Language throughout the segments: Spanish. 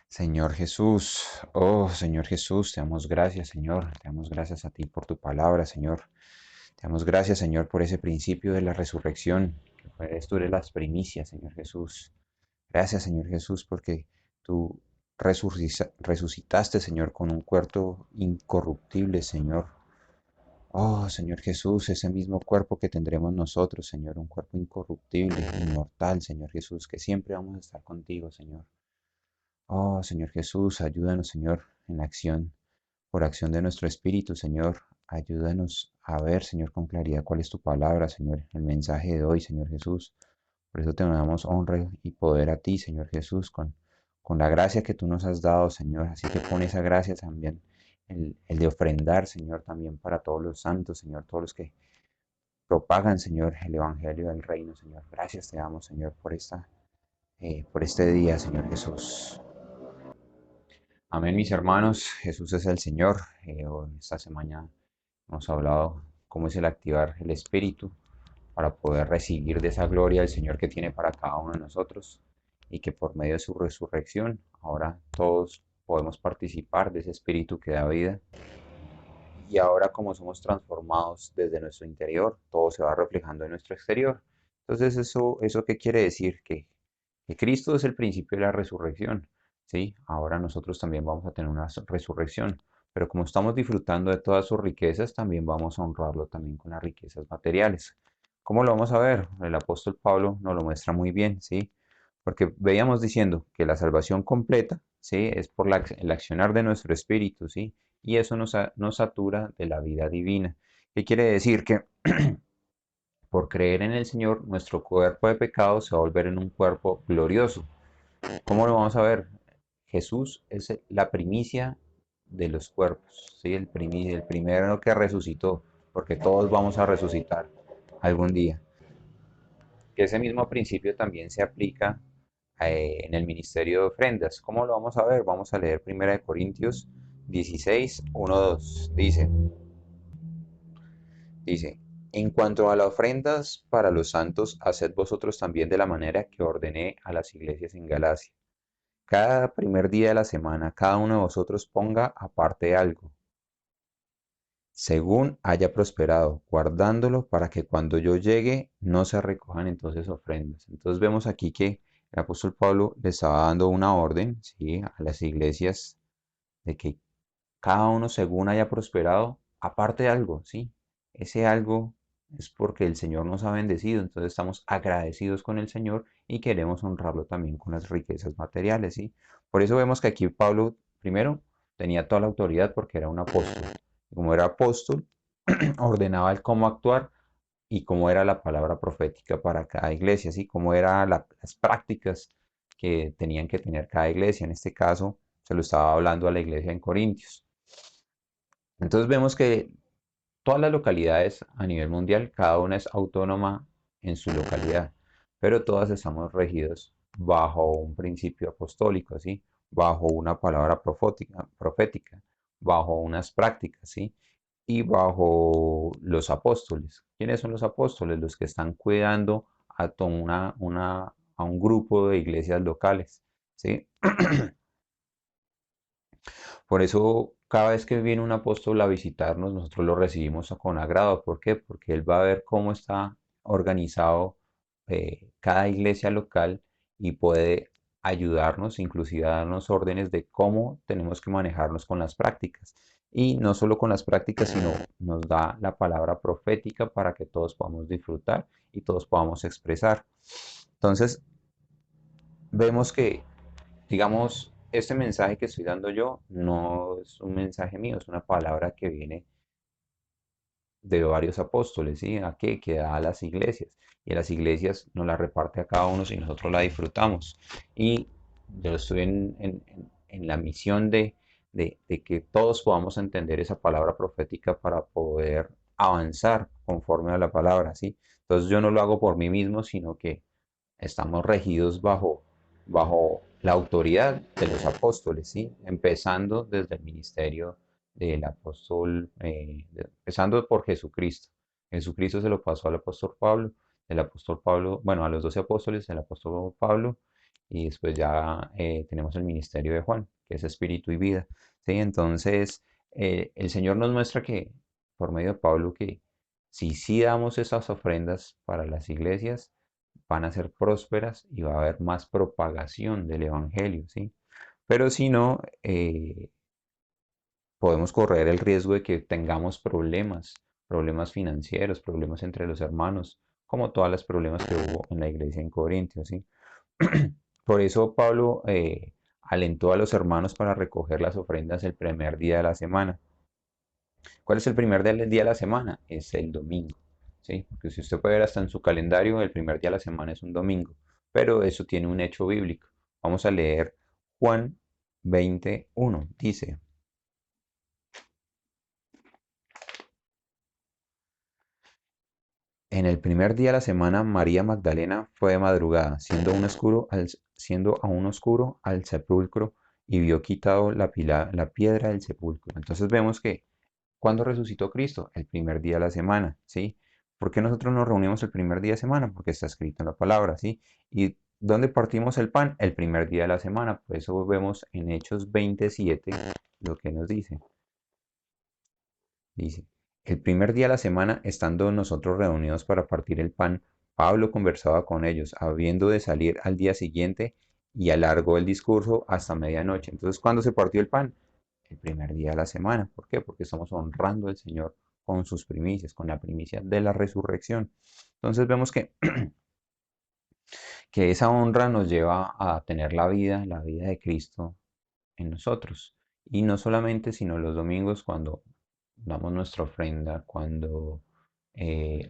Señor Jesús, oh Señor Jesús, te damos gracias, Señor, te damos gracias a ti por tu palabra, Señor. Te damos gracias, Señor, por ese principio de la resurrección, que tú eres las primicias, Señor Jesús. Gracias, Señor Jesús, porque tú resucitaste, Señor, con un cuerpo incorruptible, Señor. Oh, Señor Jesús, ese mismo cuerpo que tendremos nosotros, Señor, un cuerpo incorruptible, inmortal, Señor Jesús, que siempre vamos a estar contigo, Señor. Oh, Señor Jesús, ayúdanos, Señor, en la acción, por acción de nuestro espíritu, Señor. Ayúdanos a ver, Señor, con claridad cuál es tu palabra, Señor, el mensaje de hoy, Señor Jesús. Por eso te damos honra y poder a ti, Señor Jesús, con la gracia que tú nos has dado, Señor. Así que pon esa gracia también, el de ofrendar, Señor, también para todos los santos, Señor, todos los que propagan, Señor, el Evangelio del Reino, Señor. Gracias te damos, Señor, por este día, Señor Jesús. Amén, mis hermanos. Jesús es el Señor. Esta semana hemos hablado cómo es el activar el Espíritu para poder recibir de esa gloria del Señor que tiene para cada uno de nosotros y que por medio de su resurrección ahora todos podemos participar de ese Espíritu que da vida. Y ahora como somos transformados desde nuestro interior, todo se va reflejando en nuestro exterior. Entonces, ¿eso qué quiere decir? Que Cristo es el principio de la resurrección, ¿sí? Ahora nosotros también vamos a tener una resurrección, pero como estamos disfrutando de todas sus riquezas, también vamos a honrarlo también con las riquezas materiales. ¿Cómo lo vamos a ver? El apóstol Pablo nos lo muestra muy bien, ¿sí? Porque veíamos diciendo que la salvación completa, ¿sí? Es por el accionar de nuestro espíritu, ¿sí? Y eso nos satura de la vida divina. ¿Qué quiere decir? Que por creer en el Señor, nuestro cuerpo de pecado se va a volver en un cuerpo glorioso. ¿Cómo lo vamos a ver? Jesús es la primicia de los cuerpos, ¿sí? El primero que resucitó, porque todos vamos a resucitar algún día. Que ese mismo principio también se aplica en el ministerio de ofrendas. ¿Cómo lo vamos a ver? Vamos a leer 1 Corintios 16, 1, 2. Dice, en cuanto a las ofrendas para los santos, haced vosotros también de la manera que ordené a las iglesias en Galacia. Cada primer día de la semana, cada uno de vosotros ponga aparte algo, según haya prosperado, guardándolo para que cuando yo llegue no se recojan entonces ofrendas. Entonces vemos aquí que el apóstol Pablo le estaba dando una orden, ¿sí? A las iglesias de que cada uno según haya prosperado, aparte algo, ¿sí? Ese algo es porque el Señor nos ha bendecido, entonces estamos agradecidos con el Señor y queremos honrarlo también con las riquezas materiales, ¿sí? Por eso vemos que aquí Pablo, primero, tenía toda la autoridad porque era un apóstol. Y como era apóstol, ordenaba el cómo actuar y cómo era la palabra profética para cada iglesia, ¿sí? Cómo eran las prácticas que tenían que tener cada iglesia. En este caso, se lo estaba hablando a la iglesia en Corintios. Entonces vemos que todas las localidades a nivel mundial, cada una es autónoma en su localidad, pero todas estamos regidos bajo un principio apostólico, ¿sí? Bajo una palabra profética, bajo unas prácticas, ¿sí? Y bajo los apóstoles. ¿Quiénes son los apóstoles? Los que están cuidando a un grupo de iglesias locales, ¿sí? Por eso, cada vez que viene un apóstol a visitarnos, nosotros lo recibimos con agrado. ¿Por qué? Porque él va a ver cómo está organizado cada iglesia local y puede ayudarnos, inclusive a darnos órdenes de cómo tenemos que manejarnos con las prácticas. Y no solo con las prácticas, sino nos da la palabra profética para que todos podamos disfrutar y todos podamos expresar. Entonces, vemos que digamos, este mensaje que estoy dando yo no es un mensaje mío, es una palabra que viene de varios apóstoles, ¿sí? ¿A qué? Que da a las iglesias. Y a las iglesias nos la reparte a cada uno si nosotros la disfrutamos. Y yo estoy en la misión de que todos podamos entender esa palabra profética para poder avanzar conforme a la palabra, ¿sí? Entonces yo no lo hago por mí mismo, sino que estamos regidos bajo la autoridad de los apóstoles, ¿sí? Empezando desde el ministerio del apóstol, empezando por Jesucristo. Jesucristo se lo pasó al apóstol Pablo, el apóstol Pablo, bueno, a los 12 apóstoles, el apóstol Pablo, y después ya tenemos el ministerio de Juan, que es espíritu y vida. ¿Sí? Entonces, el Señor nos muestra que, por medio de Pablo, que si sí damos esas ofrendas para las iglesias, van a ser prósperas y va a haber más propagación del Evangelio, ¿sí? Pero si no, podemos correr el riesgo de que tengamos problemas, problemas financieros, problemas entre los hermanos, como todos los problemas que hubo en la iglesia en Corintios, ¿sí? Por eso Pablo alentó a los hermanos para recoger las ofrendas el primer día de la semana. ¿Cuál es el primer día de la semana? Es el domingo, ¿sí? Porque si usted puede ver hasta en su calendario, el primer día de la semana es un domingo, pero eso tiene un hecho bíblico. Vamos a leer Juan 21. Dice, en el primer día de la semana, María Magdalena fue de madrugada, siendo aún oscuro al sepulcro y vio quitado la piedra del sepulcro. Entonces vemos que ¿cuándo resucitó Cristo? El primer día de la semana, ¿sí? ¿Por qué nosotros nos reunimos el primer día de semana? Porque está escrito en la palabra, ¿sí? ¿Y dónde partimos el pan? El primer día de la semana. Por eso vemos en Hechos 27 lo que nos dice. Dice, el primer día de la semana, estando nosotros reunidos para partir el pan, Pablo conversaba con ellos, habiendo de salir al día siguiente, y alargó el discurso hasta medianoche. Entonces, ¿cuándo se partió el pan? El primer día de la semana. ¿Por qué? Porque estamos honrando al Señor con sus primicias, con la primicia de la resurrección. Entonces vemos que esa honra nos lleva a tener la vida de Cristo en nosotros. Y no solamente, sino los domingos cuando damos nuestra ofrenda, cuando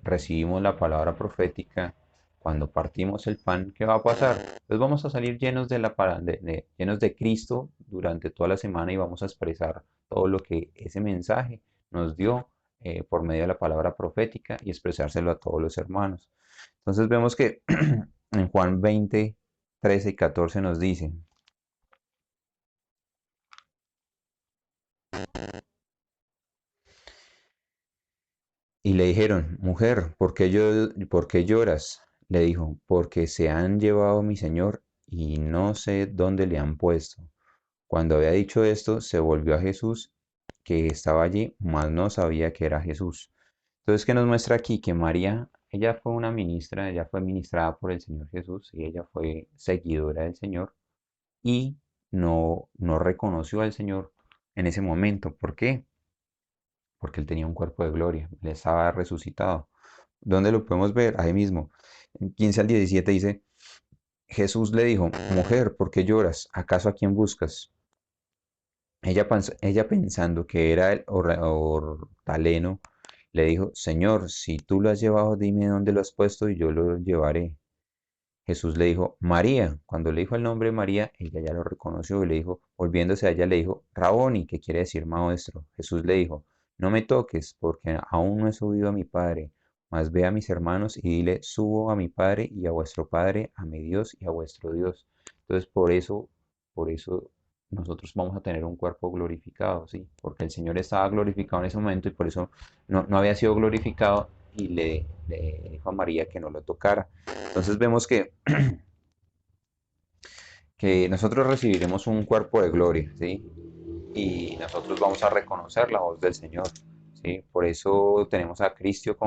recibimos la palabra profética, cuando partimos el pan, ¿qué va a pasar? Pues vamos a salir llenos llenos de Cristo durante toda la semana y vamos a expresar todo lo que ese mensaje nos dio por medio de la palabra profética y expresárselo a todos los hermanos. Entonces vemos que en Juan 20, 13 y 14 nos dice, y le dijeron, mujer, ¿por qué lloras? Le dijo, porque se han llevado a mi señor y no sé dónde le han puesto. Cuando había dicho esto, se volvió a Jesús, que estaba allí, mas no sabía que era Jesús. Entonces, ¿qué nos muestra aquí? Que María, ella fue una ministra, ella fue ministrada por el Señor Jesús y ella fue seguidora del Señor y no reconoció al Señor en ese momento. ¿Por qué? Porque él tenía un cuerpo de gloria, él estaba resucitado. ¿Dónde lo podemos ver? Ahí mismo. En 15 al 17 dice, Jesús le dijo, mujer, ¿por qué lloras? ¿Acaso a quién buscas? Ella pensando que era el hortaleno, le dijo, Señor, si tú lo has llevado, dime dónde lo has puesto y yo lo llevaré. Jesús le dijo, María. Cuando le dijo el nombre María, ella ya lo reconoció y le dijo, volviéndose a ella, le dijo, Raboni, que quiere decir maestro. Jesús le dijo, no me toques, porque aún no he subido a mi Padre, mas ve a mis hermanos y dile, subo a mi Padre y a vuestro Padre, a mi Dios y a vuestro Dios. Entonces, por eso nosotros vamos a tener un cuerpo glorificado, ¿sí? Porque el Señor estaba glorificado en ese momento y por eso no había sido glorificado y le dijo a María que no lo tocara. Entonces vemos que nosotros recibiremos un cuerpo de gloria, ¿sí? Y nosotros vamos a reconocer la voz del Señor, ¿sí? Por eso tenemos a Cristo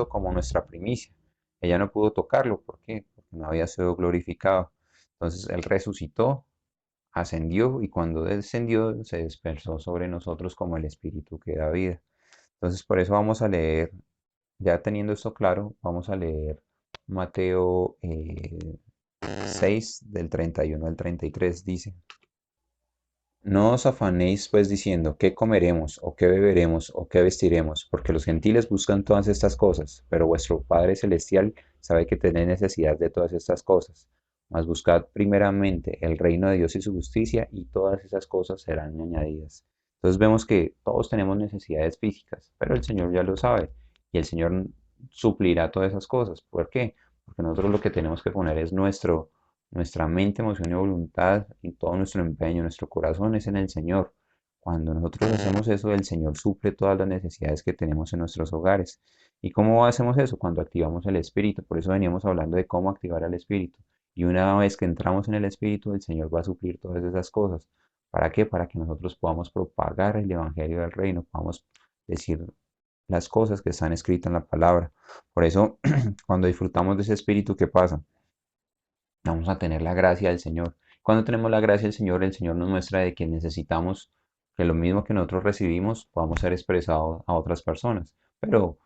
como nuestra primicia. Ella no pudo tocarlo, ¿por qué? Porque no había sido glorificado. Entonces Él resucitó, ascendió y cuando descendió se dispersó sobre nosotros como el Espíritu que da vida. Entonces por eso vamos a leer, ya teniendo esto claro, vamos a leer Mateo 6 del 31 al 33 dice, no os afanéis pues diciendo qué comeremos o qué beberemos o qué vestiremos, porque los gentiles buscan todas estas cosas, pero vuestro Padre Celestial sabe que tenéis necesidad de todas estas cosas. Mas buscad primeramente el reino de Dios y su justicia y todas esas cosas serán añadidas. Entonces vemos que todos tenemos necesidades físicas, pero el Señor ya lo sabe y el Señor suplirá todas esas cosas. ¿Por qué? Porque nosotros lo que tenemos que poner es nuestra mente, emoción y voluntad y todo nuestro empeño, nuestro corazón es en el Señor. Cuando nosotros hacemos eso, el Señor suple todas las necesidades que tenemos en nuestros hogares. ¿Y cómo hacemos eso? Cuando activamos el Espíritu. Por eso veníamos hablando de cómo activar el Espíritu. Y una vez que entramos en el Espíritu, el Señor va a suplir todas esas cosas. ¿Para qué? Para que nosotros podamos propagar el Evangelio del Reino, podamos decir las cosas que están escritas en la palabra. Por eso, cuando disfrutamos de ese Espíritu, ¿qué pasa? Vamos a tener la gracia del Señor. Cuando tenemos la gracia del Señor, el Señor nos muestra de que necesitamos que lo mismo que nosotros recibimos podamos ser expresado a otras personas. Pero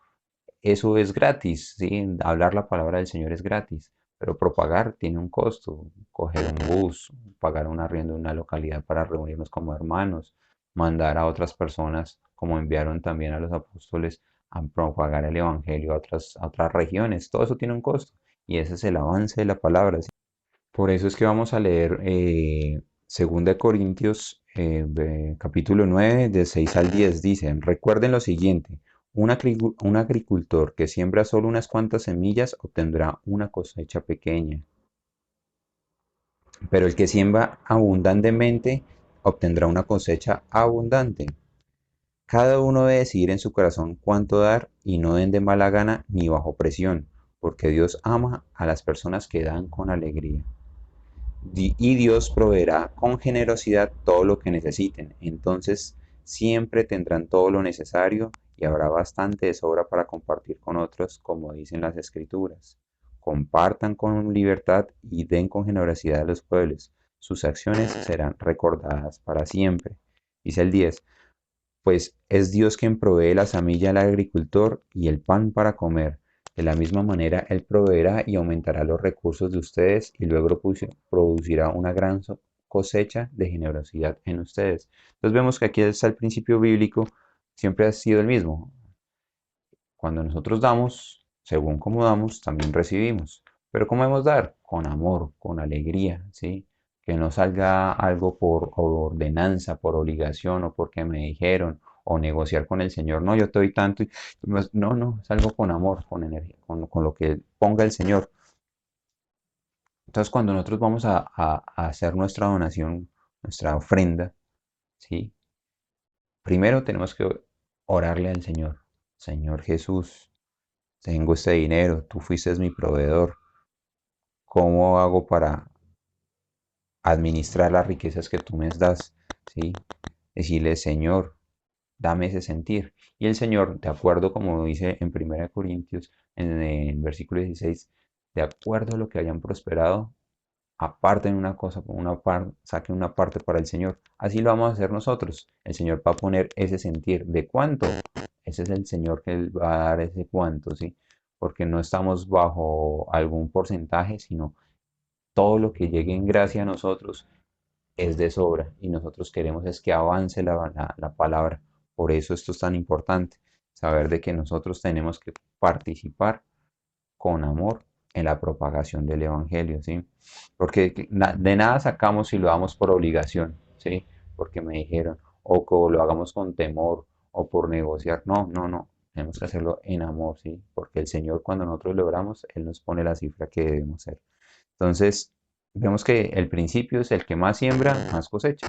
eso es gratis, ¿sí? Hablar la palabra del Señor es gratis, pero propagar tiene un costo. Coger un bus, pagar un arriendo en una localidad para reunirnos como hermanos, mandar a otras personas, como enviaron también a los apóstoles, a propagar el Evangelio a otras regiones. Todo eso tiene un costo y ese es el avance de la palabra, ¿sí? Por eso es que vamos a leer 2 Corintios capítulo 9 de 6 al 10. Dicen, recuerden lo siguiente, un agricultor que siembra solo unas cuantas semillas obtendrá una cosecha pequeña, pero el que siembra abundantemente obtendrá una cosecha abundante. Cada uno debe decidir en su corazón cuánto dar y no den de mala gana ni bajo presión, porque Dios ama a las personas que dan con alegría. Y Dios proveerá con generosidad todo lo que necesiten. Entonces siempre tendrán todo lo necesario y habrá bastante de sobra para compartir con otros, como dicen las Escrituras. Compartan con libertad y den con generosidad a los pueblos. Sus acciones serán recordadas para siempre. Dice el 10. Pues es Dios quien provee la semilla al agricultor y el pan para comer. De la misma manera, Él proveerá y aumentará los recursos de ustedes y luego producirá una gran cosecha de generosidad en ustedes. Entonces vemos que aquí está el principio bíblico, siempre ha sido el mismo. Cuando nosotros damos, según como damos, también recibimos. Pero ¿cómo debemos dar? Con amor, con alegría, ¿sí? Que no salga algo por ordenanza, por obligación o porque me dijeron o negociar con el Señor. No, yo te doy tanto. No, no, es algo con amor, con energía, con lo que ponga el Señor. Entonces, cuando nosotros vamos a hacer nuestra donación, nuestra ofrenda, ¿sí? Primero tenemos que orarle al Señor. Señor Jesús, tengo este dinero, tú fuiste mi proveedor. ¿Cómo hago para administrar las riquezas que tú me das? ¿Sí? Decirle, Señor, dame ese sentir. Y el Señor, de acuerdo como dice en 1 Corintios, en el versículo 16, de acuerdo a lo que hayan prosperado, aparten una cosa, saquen una parte para el Señor. Así lo vamos a hacer nosotros. El Señor va a poner ese sentir. ¿De cuánto? Ese es el Señor que va a dar ese cuánto, ¿sí? Porque no estamos bajo algún porcentaje, sino todo lo que llegue en gracia a nosotros es de sobra y nosotros queremos es que avance la palabra. Por eso esto es tan importante, saber de que nosotros tenemos que participar con amor en la propagación del Evangelio, ¿sí? Porque de nada sacamos si lo damos por obligación, ¿sí? Porque me dijeron, o que lo hagamos con temor o por negociar. No, no, no. Tenemos que hacerlo en amor, ¿sí? Porque el Señor cuando nosotros lo oramos, Él nos pone la cifra que debemos ser. Entonces, vemos que el principio es el que más siembra, más cosecha,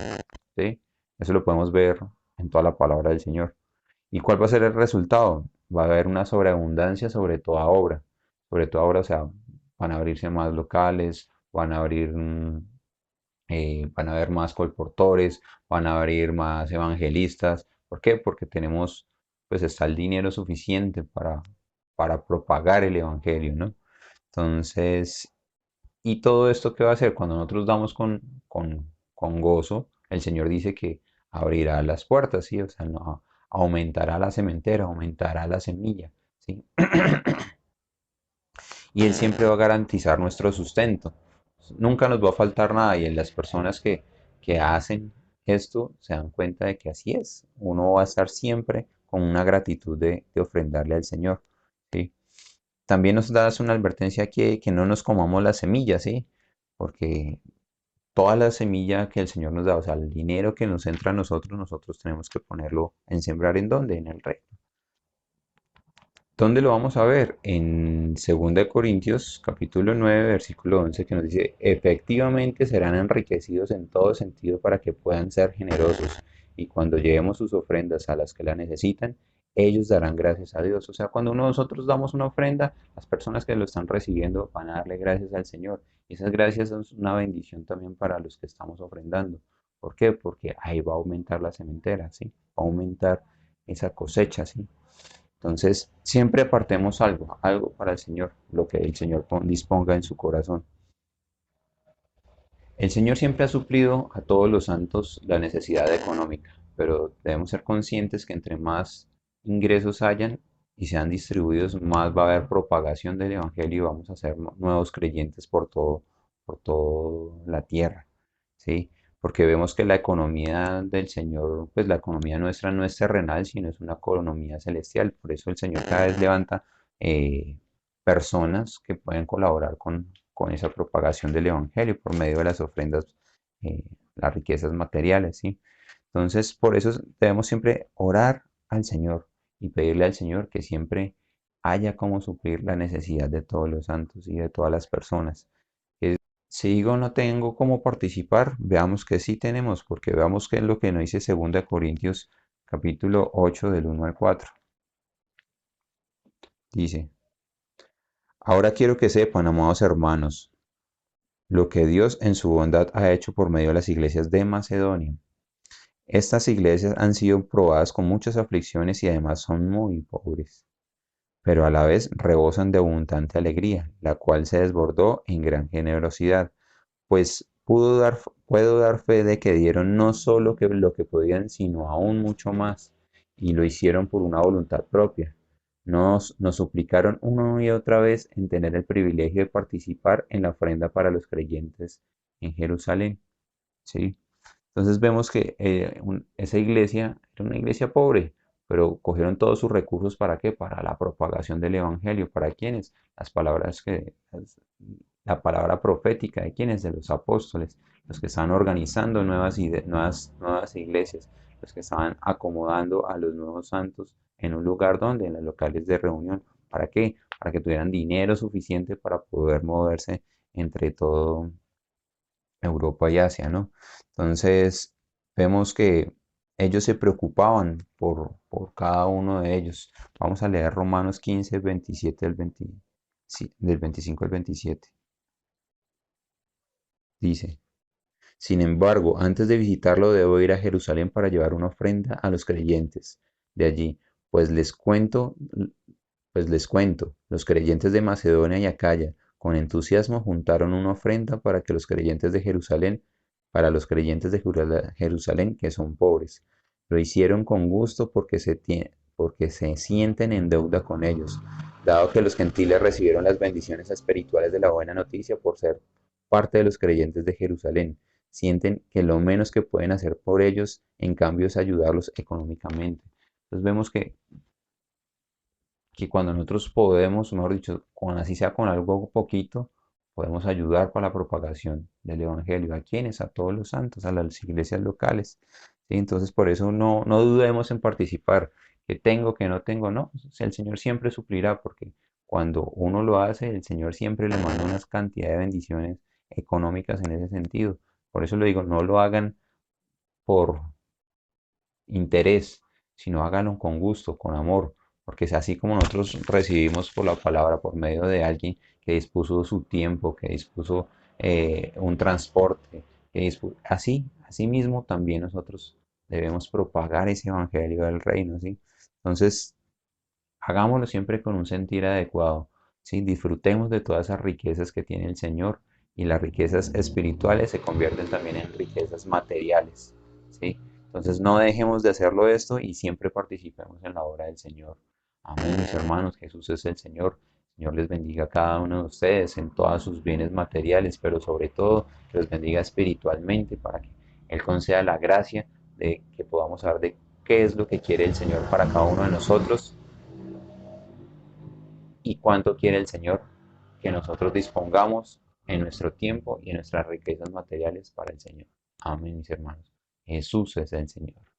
¿sí? Eso lo podemos ver en toda la palabra del Señor. ¿Y cuál va a ser el resultado? Va a haber una sobreabundancia sobre toda obra, o sea, van a abrirse más locales, van a haber más colportores, van a abrir más evangelistas. ¿Por qué? Porque tenemos, pues está el dinero suficiente para propagar el evangelio, ¿no? Entonces, ¿y todo esto qué va a hacer? Cuando nosotros damos con gozo, el Señor dice que abrirá las puertas, ¿sí? O sea, no, aumentará la sementera, aumentará la semilla, ¿sí? Y Él siempre va a garantizar nuestro sustento. Nunca nos va a faltar nada y en las personas que hacen esto se dan cuenta de que así es. Uno va a estar siempre con una gratitud de ofrendarle al Señor, ¿sí? También nos das una advertencia que no nos comamos las semillas, ¿sí? Porque toda la semilla que el Señor nos da, o sea, el dinero que nos entra a nosotros, nosotros tenemos que ponerlo en sembrar en dónde, en el reino. ¿Dónde lo vamos a ver? En 2 Corintios capítulo 9 versículo 11 que nos dice, efectivamente serán enriquecidos en todo sentido para que puedan ser generosos y cuando llevemos sus ofrendas a las que la necesitan, ellos darán gracias a Dios. O sea, cuando nosotros damos una ofrenda, las personas que lo están recibiendo van a darle gracias al Señor. Y esas gracias son una bendición también para los que estamos ofrendando. ¿Por qué? Porque ahí va a aumentar la sementera, ¿sí? Va a aumentar esa cosecha, ¿sí? Entonces, siempre apartemos algo, algo para el Señor, lo que el Señor disponga en su corazón. El Señor siempre ha suplido a todos los santos la necesidad económica, pero debemos ser conscientes que entre más ingresos hayan y sean distribuidos, más va a haber propagación del Evangelio y vamos a ser nuevos creyentes por toda la tierra, ¿sí? Porque vemos que la economía del Señor, pues la economía nuestra no es terrenal, sino es una economía celestial. Por eso el Señor cada vez levanta eh, personas que pueden colaborar con esa propagación del Evangelio por medio de las ofrendas, eh, las riquezas materiales, ¿sí? Entonces, por eso debemos siempre orar al Señor y pedirle al Señor que siempre haya como suplir la necesidad de todos los santos y de todas las personas. Si digo no tengo cómo participar, veamos que sí tenemos, porque veamos qué es lo que nos dice 2 Corintios capítulo 8 del 1 al 4. Dice, ahora quiero que sepan, amados hermanos, lo que Dios en su bondad ha hecho por medio de las iglesias de Macedonia. Estas iglesias han sido probadas con muchas aflicciones y además son muy pobres, pero a la vez rebosan de abundante alegría, la cual se desbordó en gran generosidad, pues puedo dar fe de que dieron no solo lo que podían, sino aún mucho más, y lo hicieron por una voluntad propia. Nos suplicaron una y otra vez en tener el privilegio de participar en la ofrenda para los creyentes en Jerusalén. ¿Sí? Entonces vemos que esa iglesia era una iglesia pobre, pero cogieron todos sus recursos ¿para qué? Para la propagación del evangelio. ¿Para quiénes? La palabra profética de quiénes, de los apóstoles, los que estaban organizando nuevas iglesias, los que estaban acomodando a los nuevos santos en un lugar donde, en los locales de reunión. ¿Para qué? Para que tuvieran dinero suficiente para poder moverse entre todo Europa y Asia, ¿no? Entonces, vemos que ellos se preocupaban por cada uno de ellos. Vamos a leer Romanos 15, 27 sí, del 25 al 27. Dice, sin embargo, antes de visitarlo debo ir a Jerusalén para llevar una ofrenda a los creyentes de allí, pues les cuento, los creyentes de Macedonia y Acaya, con entusiasmo juntaron una ofrenda para que los creyentes de Jerusalén, para los creyentes de Jerusalén que son pobres. Lo hicieron con gusto porque se sienten en deuda con ellos, dado que los gentiles recibieron las bendiciones espirituales de la buena noticia por ser parte de los creyentes de Jerusalén. Sienten que lo menos que pueden hacer por ellos, en cambio, es ayudarlos económicamente. Entonces vemos que cuando nosotros podemos, mejor dicho, así sea con algo poquito, podemos ayudar para la propagación del Evangelio. ¿A quiénes? A todos los santos, a las iglesias locales. ¿Sí? Entonces, por eso no dudemos en participar. Que tengo, que no tengo, no. Si el Señor siempre suplirá, porque cuando uno lo hace, el Señor siempre le manda unas cantidades de bendiciones económicas en ese sentido. Por eso le digo, no lo hagan por interés, sino háganlo con gusto, con amor, porque es así como nosotros recibimos por la palabra, por medio de alguien que dispuso su tiempo, que dispuso un transporte, así mismo también nosotros debemos propagar ese evangelio del reino, ¿sí? Entonces, hagámoslo siempre con un sentir adecuado, ¿sí? Disfrutemos de todas esas riquezas que tiene el Señor y las riquezas espirituales se convierten también en riquezas materiales, ¿sí? Entonces no dejemos de hacerlo esto y siempre participemos en la obra del Señor. Amén, mis hermanos, Jesús es el Señor. El Señor les bendiga a cada uno de ustedes en todos sus bienes materiales, pero sobre todo que los bendiga espiritualmente para que Él conceda la gracia de que podamos saber de qué es lo que quiere el Señor para cada uno de nosotros y cuánto quiere el Señor que nosotros dispongamos en nuestro tiempo y en nuestras riquezas materiales para el Señor. Amén, mis hermanos. Jesús es el Señor.